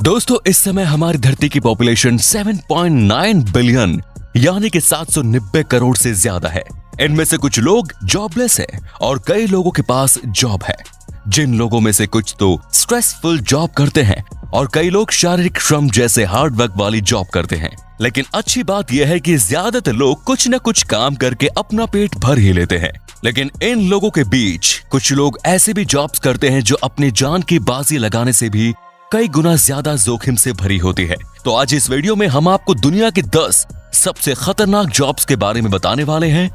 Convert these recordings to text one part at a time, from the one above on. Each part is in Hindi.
दोस्तों, इस समय हमारी धरती की पॉपुलेशन 7.9 बिलियन यानी कि 790 करोड़ से ज्यादा है। इनमें से कुछ लोग जॉबलेस हैं और कई लोगों के पास जॉब है। जिन लोगों में से कुछ तो स्ट्रेसफुल जॉब करते हैं और कई लोग शारीरिक श्रम जैसे हार्ड वर्क वाली जॉब करते हैं। लेकिन अच्छी बात यह है कि ज्यादातर लोग कुछ न कुछ काम करके अपना पेट भर ही लेते हैं। लेकिन इन लोगों के बीच कुछ लोग ऐसे भी जॉब्स करते हैं जो अपनी जान की बाजी लगाने से भी कई गुना ज्यादा जोखिम से भरी होती है। तो आज इस वीडियो में हम आपको दुनिया की 10 सबसे खतरनाक जॉब्स के बारे में बताने वाले हैं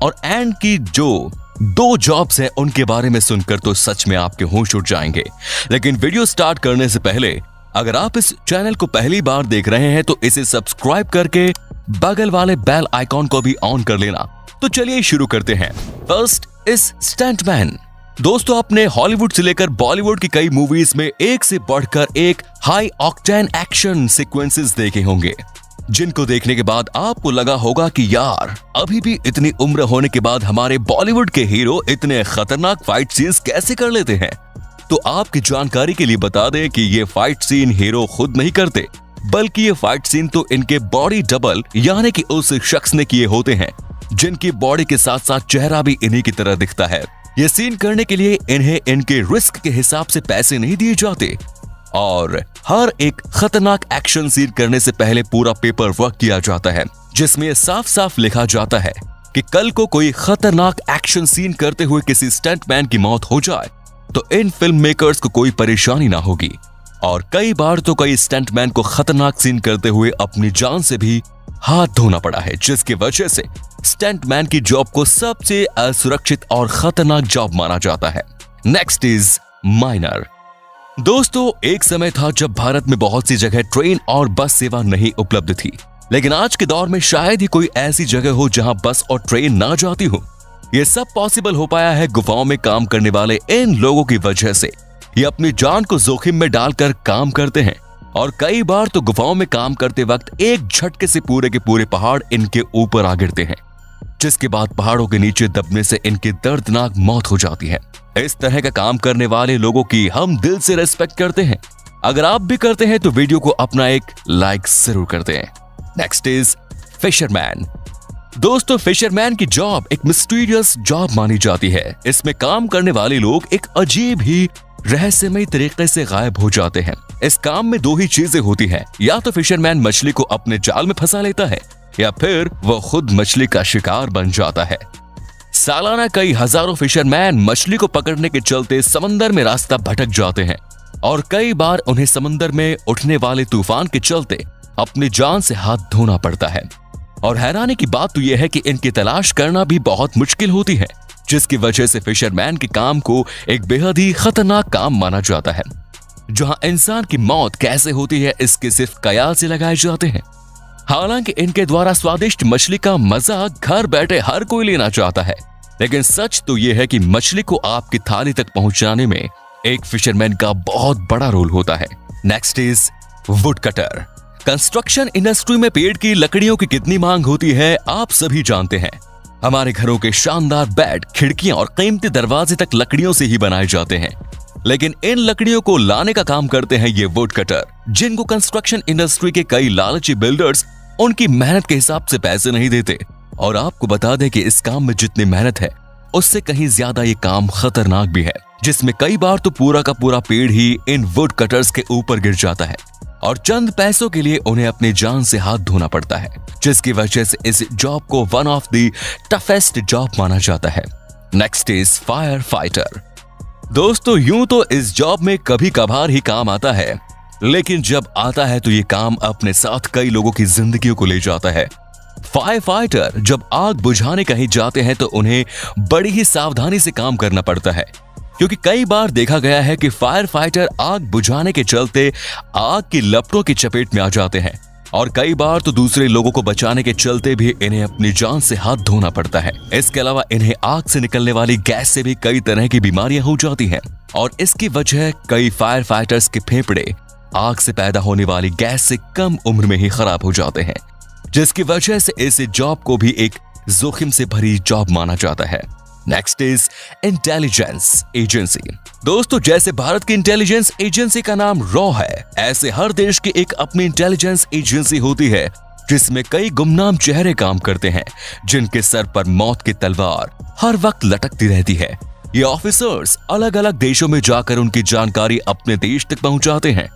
और एंड की जो 2 जॉब्स हैं उनके बारे में सुनकर तो सच में आपके होश उड़ जाएंगे। लेकिन वीडियो स्टार्ट करने से पहले अगर आप इस चैनल को पहली बार देख रहे हैं तो इसे सब्सक्राइब करके बगल वाले बेल आइकॉन को भी ऑन कर लेना। तो चलिए शुरू करते हैं। First is stuntman. दोस्तों, आपने हॉलीवुड से लेकर बॉलीवुड की कई मूवीज में एक से बढ़कर एक हाई ऑक्टेन एक्शन सीक्वेंसेस देखे होंगे, जिनको देखने के बाद आपको लगा होगा कि यार अभी भी इतनी उम्र होने के बाद हमारे बॉलीवुड के हीरो इतने खतरनाक फाइट सीन्स कैसे कर लेते हैं। तो आपकी जानकारी के लिए बता दें कि ये फाइट सीन हीरो खुद नहीं करते, बल्कि ये फाइट सीन तो इनके बॉडी डबल यानी कि उस शख्स ने किए होते हैं जिनकी बॉडी के साथ साथ चेहरा भी इन्हीं की तरह दिखता है। ये सीन करने के लिए इन्हें इनके रिस्क के हिसाब से पैसे नहीं दिए जाते और हर एक खतरनाक एक्शन सीन करने से पहले पूरा पेपर वर्क किया जाता है, जिसमें साफ साफ लिखा जाता है कि कल को कोई खतरनाक एक्शन सीन करते हुए किसी स्टंटमैन की मौत हो जाए तो इन फिल्म मेकर्स को कोई परेशानी ना होगी। और कई बार तो कई स्टंटमैन को खतरनाक सीन करते हुए अपनी जान से भी हाथ धोना पड़ा है, जिसकी वजह से स्टंटमैन की जॉब को सबसे असुरक्षित और खतरनाक जॉब माना जाता है। Next is minor. दोस्तों, एक समय था जब भारत में बहुत सी जगह ट्रेन और बस सेवा नहीं उपलब्ध थी, लेकिन आज के दौर में शायद ही कोई ऐसी जगह हो जहां बस और ट्रेन ना जाती हो। यह सब पॉसिबल हो पाया है गुफाओं में काम करने वाले इन लोगों की वजह से। ये अपनी जान को जोखिम में डालकर काम करते हैं और कई बार तो गुफाओं में काम करते वक्त एक झटके से पूरे के पूरे पहाड़ इनके ऊपर आ गिरते हैं, जिसके बाद पहाड़ों के नीचे दबने से इनकी दर्दनाक मौत हो जाती है। इस तरह का काम करने वाले लोगों की हम दिल से रिस्पेक्ट करते हैं। अगर आप भी करते हैं तो वीडियो को अपना एक लाइक जरूर कर दें। Next is fisherman. दोस्तों, फिशरमैन की जॉब एक मिस्टीरियस जॉब मानी जाती है। इसमें काम करने वाले लोग एक अजीब ही रहस्यमय तरीके से गायब हो जाते हैं। इस काम में 2 ही चीजें होती हैं, या तो फिशरमैन मछली को अपने जाल में फंसा लेता है या फिर वो खुद मछली का शिकार बन जाता है। सालाना कई हजारों फिशरमैन मछली को पकड़ने के चलते समंदर में रास्ता भटक जाते हैं और कई बार उन्हें समंदर में उठने वाले तूफान के चलते अपनी जान से हाथ धोना पड़ता है। और हैरानी की बात तो यह है कि इनकी तलाश करना भी बहुत मुश्किल होती है, जिसकी वजह से फिशरमैन के काम को एक बेहद ही खतरनाक काम माना जाता है। जहां इंसान की मौत कैसे होती है इसके सिर्फ कयास से लगाए जाते हैं। हालांकि इनके द्वारा स्वादिष्ट मछली का मजा घर बैठे हर कोई लेना चाहता है, लेकिन सच तो यह है कि मछली को आपकी थाली तक पहुंचाने में एक फिशरमैन का बहुत बड़ा रोल होता है। Next is would cutter. Construction industry में पेड़ की लकड़ियों की कितनी मांग होती है आप सभी जानते हैं। हमारे घरों के शानदार बेड, खिड़कियां और कीमती दरवाजे तक लकड़ियों से ही बनाए जाते हैं। लेकिन इन लकड़ियों को लाने का काम करते हैं ये वुड कटर, जिनको कंस्ट्रक्शन इंडस्ट्री के कई लालची बिल्डर्स उनकी मेहनत के हिसाब से पैसे नहीं देते। और आपको बता दें कि इस काम में जितनी मेहनत है उससे कहीं ज्यादा ये काम खतरनाक भी है, जिसमें कई बार तो पूरा का पूरा पेड़ ही इन वुड कटर्स के ऊपर गिर जाता है और चंद पैसों के लिए उन्हें अपनी जान से हाथ धोना पड़ता है, जिसकी वजह से इस जॉब को one of the toughest job माना जाता है। Next is fire fighter. दोस्तों, यूं तो इस जॉब में कभी कभार ही काम आता है, लेकिन जब आता है तो ये काम अपने साथ कई लोगों की जिंदगियों को ले जाता है। फायर फाइटर जब आग बुझाने कहीं जाते हैं तो उन्हें बड़ी ही सावधानी से काम करना पड़ता है, क्योंकि कई बार देखा गया है कि फायर फाइटर आग बुझाने के चलते आग की लपटों की चपेट में आ जाते हैं और कई बार तो दूसरे लोगों को बचाने के चलते भी इन्हें अपनी जान से हाथ धोना पड़ता है। इसके अलावा इन्हें आग से निकलने वाली गैस से भी कई तरह की बीमारियां हो जाती हैं और इसकी वजह कई फायर फाइटर्स के फेफड़े आग से पैदा होने वाली गैस से कम उम्र में ही खराब हो जाते हैं, जिसकी वजह से इस जॉब को भी एक जोखिम से भरी जॉब माना जाता है। Next is intelligence agency. दोस्तों, जैसे भारत की इंटेलिजेंस एजेंसी का नाम रॉ है, ऐसे हर देश की एक अपनी इंटेलिजेंस एजेंसी होती है जिसमें कई गुमनाम चेहरे काम करते हैं, जिनके सर पर मौत की तलवार हर वक्त लटकती रहती है। ये ऑफिसर्स अलग अलग देशों में जाकर उनकी जानकारी अपने देश तक पहुंचाते हैं,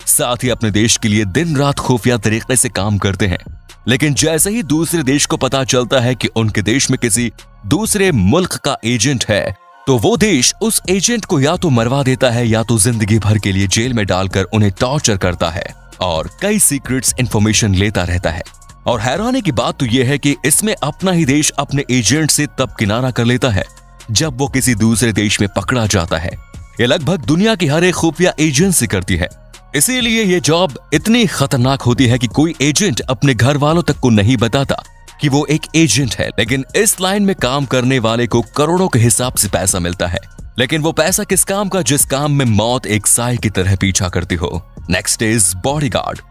साथ ही अपने देश के लिए दिन रात खुफिया तरीके से काम करते हैं। लेकिन जैसे ही दूसरे देश को पता चलता है कि उनके देश में किसी दूसरे मुल्क का एजेंट है, तो वो देश उस एजेंट को या तो मरवा देता है या तो जिंदगी भर के लिए जेल में डालकर उन्हें टॉर्चर करता है और कई सीक्रेट्स इंफॉर्मेशन लेता रहता है। और हैरानी की बात तो यह है कि इसमें अपना ही देश अपने एजेंट से तब किनारा कर लेता है जब वो किसी दूसरे देश में पकड़ा जाता है। ये लगभग दुनिया की हर एक खुफिया एजेंसी करती है। इसीलिए ये जॉब इतनी खतरनाक होती है कि कोई एजेंट अपने घर वालों तक को नहीं बताता कि वो एक एजेंट है। लेकिन इस लाइन में काम करने वाले को करोड़ों के हिसाब से पैसा मिलता है। लेकिन वो पैसा किस काम का, जिस काम में मौत एक साए की तरह पीछा करती हो। Next is bodyguard.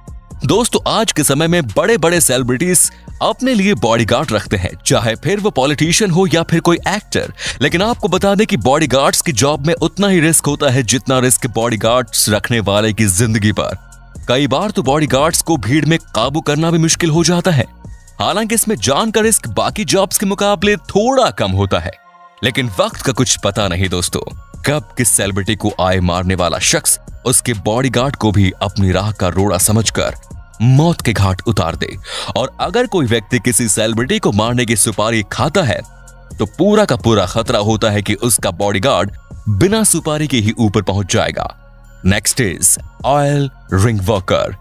दोस्तों, आज के समय में बड़े बड़े सेलिब्रिटीज अपने लिए बॉडीगार्ड रखते हैं, चाहे फिर वो पॉलिटिशियन हो या फिर कोई एक्टर। लेकिन आपको बता दें कि बॉडीगार्ड्स की जॉब में उतना ही रिस्क होता है जितना रिस्क बॉडीगार्ड्स रखने वाले की जिंदगी पर। कई बार तो बॉडीगार्ड्स को भीड़ में काबू करना भी मुश्किल हो जाता है। हालांकि इसमें जान का रिस्क बाकी जॉब्स के मुकाबले थोड़ा कम होता है। लेकिन वक्त का कुछ पता नहीं दोस्तों, कब किस सेलिब्रिटी को आए मारने वाला शख्स उसके बॉडीगार्ड को भी अपनी राह का रोड़ा समझकर मौत के घाट उतार दे। और अगर कोई व्यक्ति किसी सेलिब्रिटी को मारने की सुपारी खाता है तो पूरा का पूरा खतरा होता है कि उसका बॉडीगार्ड बिना सुपारी के ही ऊपर पहुंच जाएगा। Next is oil ring worker.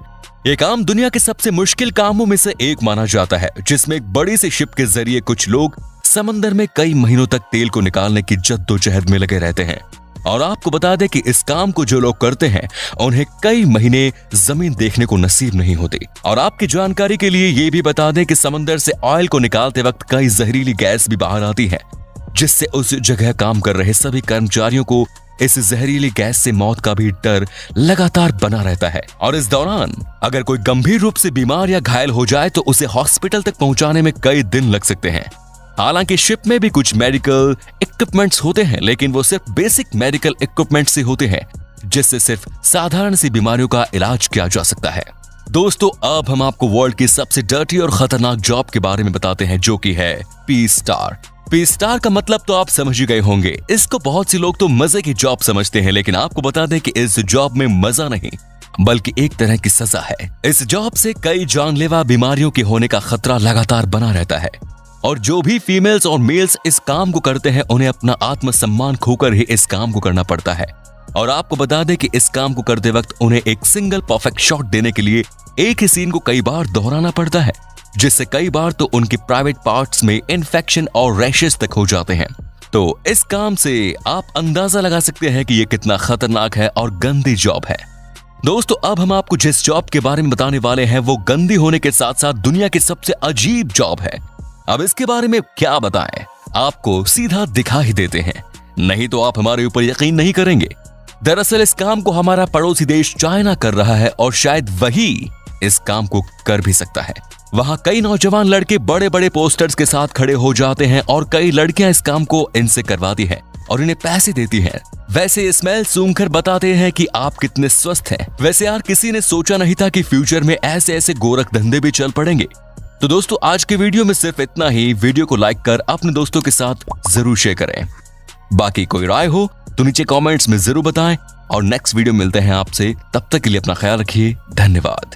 ये काम दुनिया के सबसे मुश्किल कामों में से एक माना जाता है, जिसमें एक बड़ी सी शिप के जरिए कुछ लोग समंदर में कई महीनों तक तेल को निकालने की जद्दोजहद में लगे रहते हैं। और आपको बता दें कि इस काम को जो लोग करते हैं उन्हें कई महीने जमीन देखने को नसीब नहीं होती। और आपकी जानकारी के लिए ये भी बता दें कि समंदर से ऑयल को निकालते वक्त कई जहरीली गैस भी बाहर आती है, जिससे उस जगह काम कर रहे सभी कर्मचारियों को इस जहरीली गैस से मौत का भी डर लगातार बना रहता है। और इस दौरान अगर कोई गंभीर रूप से बीमार या घायल हो जाए तो उसे हॉस्पिटल तक पहुंचाने में कई दिन लग सकते हैं। हालांकि शिप में भी कुछ मेडिकल इक्विपमेंट्स होते हैं, लेकिन वो सिर्फ बेसिक मेडिकल इक्विपमेंट से होते हैं, जिससे सिर्फ साधारण सी बीमारियों का इलाज किया जा सकता है। दोस्तों, अब हम आपको वर्ल्ड की सबसे डर्टी और खतरनाक जॉब के बारे में बताते हैं, जो कि है पी स्टार। पी स्टार का मतलब तो आप समझ ही गए होंगे। इसको बहुत सी लोग तो मजे की जॉब समझते हैं, लेकिन आपको बता दें कि इस जॉब में मजा नहीं बल्कि एक तरह की सजा है। इस जॉब से कई जानलेवा बीमारियों के होने का खतरा लगातार बना रहता है। और जो भी फीमेल्स और मेल्स इस काम को करते हैं उन्हें अपना आत्मसम्मान खोकर ही इस काम को करना पड़ता है। और आपको बता दें कि इस काम को करते वक्त उन्हें एक सिंगल परफेक्ट शॉट देने के लिए एक ही सीन को कई बार दोहराना पड़ता है, जिससे कई बार तो उनके प्राइवेट पार्ट्स में इन्फेक्शन और रैशेस तक हो जाते हैं। तो इस काम से आप अंदाजा लगा सकते हैं कि ये कितना खतरनाक है और गंदी जॉब है। दोस्तों, अब हम आपको जिस जॉब के बारे में बताने वाले हैं वो गंदी होने के साथ साथ दुनिया की सबसे अजीब जॉब है। अब इसके बारे में क्या बताएं, आपको सीधा दिखा ही देते हैं, नहीं तो आप हमारे ऊपर यकीन नहीं करेंगे। दरअसल इस काम को हमारा पड़ोसी देश चाइना कर रहा है और शायद वही इस काम को कर भी सकता है। वहां कई नौजवान लड़के बड़े बड़े पोस्टर्स के साथ खड़े हो जाते हैं और कई लड़कियां इस काम को इनसे करवाती हैं और इन्हें पैसे देती हैं। वैसे स्मेल सूंघकर बताते हैं कि आप कितने स्वस्थ हैं। वैसे यार, किसी ने सोचा नहीं था कि फ्यूचर में ऐसे ऐसे गोरख धंधे भी चल पड़ेंगे। तो दोस्तों, आज के वीडियो में सिर्फ इतना ही। वीडियो को लाइक कर अपने दोस्तों के साथ जरूर शेयर करें। बाकी कोई राय हो तो नीचे कमेंट्स में जरूर बताएं और नेक्स्ट वीडियो मिलते हैं आपसे। तब तक के लिए अपना ख्याल रखिए। धन्यवाद।